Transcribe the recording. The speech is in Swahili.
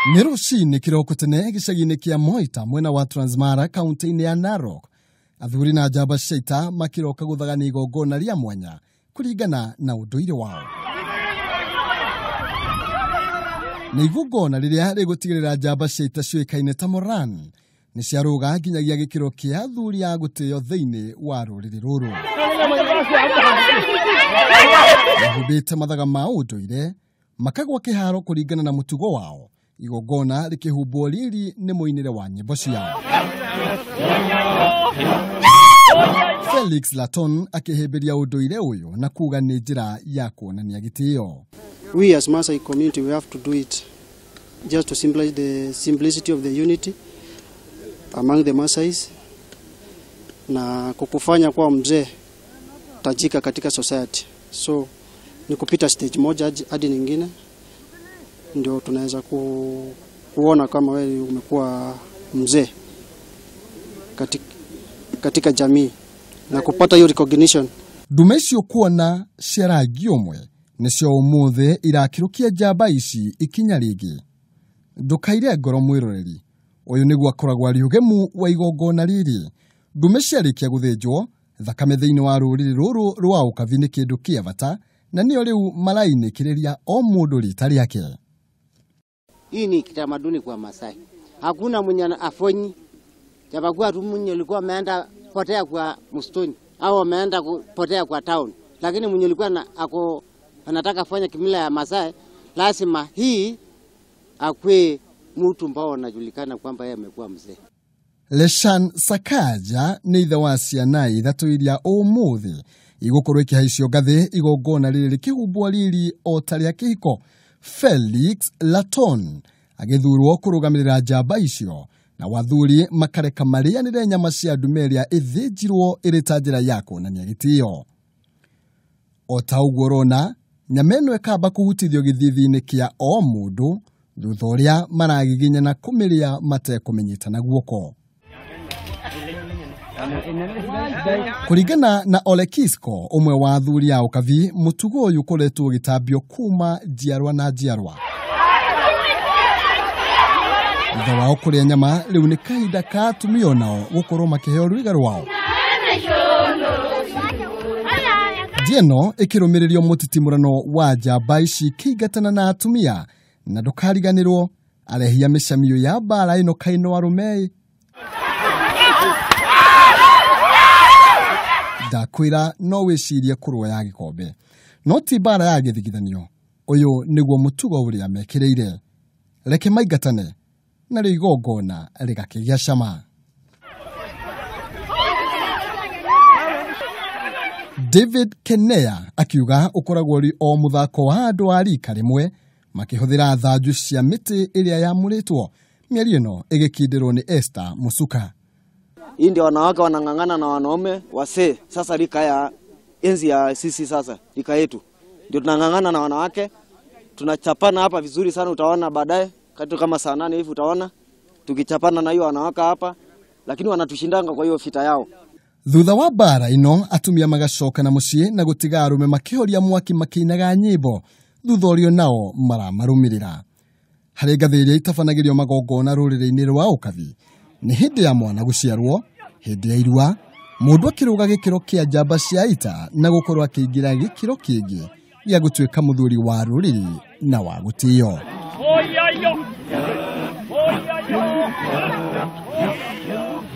Nĩ rũcinĩ kĩroko tene gĩcagi-inĩ kĩa Moita mwena wa Transmara kaunti-inĩ ya Narok. Athuri na njamba cia ita makiroka gũthagania igongona rĩa mwanya kũringana na unduire wao. Nĩ igongona rĩrĩa rĩgũtigĩrĩra njamba cia ita ciũĩkaine ta Moran nĩ ciarũga nginyagia gĩkĩro kĩa athuri a gũtĩo thĩinĩ wa rũrĩrĩ rũrũ. Mahumbĩte mathaga ma unduire makagwa kĩharo kũringana na mũtugo wao. Igongona rĩkĩhumbwo riri nĩ mũinĩre wa nyĩmbo ciao. Felix Laton akĩhĩmbĩria unduire ũyũ na kuga nĩ njĩra ya kuonania gĩtĩo. We as Maasai community, we have to do it just to symbolize the simplicity of the unity among the Maasais na kukufanya kwa mzee tajika katika society. So ni kupita stage moja hadi nyingine ndio tunaweza kuona kama wewe umekuwa mzee katika jamii na kupata hiyo recognition. Dumecio kuona ciaragi umwe nicio Umuthi irakirukia njamba ici ikinya rĩngĩ. Ndukaire ngoro mwĩroreri. Uyu nĩguo akoragwo ari ugemu wa igongona rĩrĩ. Ndume ciarĩkia gũthĩnjwo, thakame thĩinĩ wa rũrĩrĩ rũrũ rwa ukabi nĩ kĩndũ kĩa bata na nĩo rĩu marainĩkĩrĩria o mũndũ rĩta rĩake. Hii ni kitamaduni kwa Masai. Hakuna mwenye afonyi. Japokuwa tu mwenye alikuwa ameenda potea kwa msituni au ameenda potea kwa town. Lakini mwenye alikuwa anataka kufanya kimila ya Masai, lazima hii akwe mtu ambao anajulikana kwamba yeye amekuwa mzee. Leshan Sakaja nĩ ithe wa ciana ithatũ iria Umuthi igũkorwo ikĩhaicio ngathi igongona rĩrĩ rĩkĩhumbwo riri o ta rĩa kĩhiko. Felix Laton agĩthurwo kũrũgamĩrĩra njamba icio na wathuri makareka marĩanĩre nyama cia ndume ĩrĩa ĩthĩnjirwo ĩrĩ ta njĩra ya kuonania gĩtĩo. O ta ũguo ũrona, nyama ĩno ĩkamba kũhutithio gĩthithi-inĩ kĩa o mũndũ thutha ũrĩa maragiginyana kũmĩrĩa matekũmenyitana guoko. Kũringana na Olekisko, umwe wa athuri a ukabi, mũtugo ũyũ ũkoretwo ugitambio kuma njiarwa na njiarwa. Thutha wao kũrĩa nyama, rĩu nĩ kahinda ka atumia o nao gũkorwo makĩheo rũiga rwao. Ndieno ĩkĩrũmĩrĩrio mũtitimũrano wa njamba ici kĩingatana na atumia na ndũkariganĩrwo arehia mĩcamio ya mbara ĩno kaino wa rumwe. Ndakwĩra no wĩcirie kũrũa ya gĩkombe. No ti mbara ya gĩthigithanio. Ũyũ nĩguo mũtugo ũrĩa mekĩrĩire. Reke maingatane na rĩu igongona rĩgakĩgĩa cama. David Kenea akiuga ũkoragwo ũrĩ o mũthako wa andũ a rika rĩmwe makĩhũthĩra thanju cia mĩtĩ ĩrĩa yamũrĩtwo. Mĩario ĩno ĩgĩkindĩrwo nĩ Esther Musuka. Hii ndio wanawake wanang'ang'ana na wanaume wasee. Sasa rika ya enzi ya sisi sasa rika yetu ndio tunang'ang'ana na wanawake, tunachapana hapa vizuri sana. Utaona baadaye kati kama saa 8 hivi utaona tukichapana na hiyo wanawake hapa, lakini wanatushindanga kwa hiyo vita yao. Thutha wa bara ino atumia magacoka na muciĩ na gũtiga arume makĩhoria mwaki makĩinaga nyĩmbo thutha ũrĩa nao maramarũmĩrĩra. Harĩ ngathĩ iria itabanagĩrio magongona rũrĩrĩ-inĩ rwa ukabi nĩ hĩndĩ ya mwana gũciarwo, hĩndĩ ya irua, mũndũ akĩrũga gĩkĩro kĩa njamba cia ita na gũkorwo akĩingĩra gĩkĩro kĩngĩ gĩa gũtuĩka mũthuri wa rũrĩrĩ na wa gũtĩo.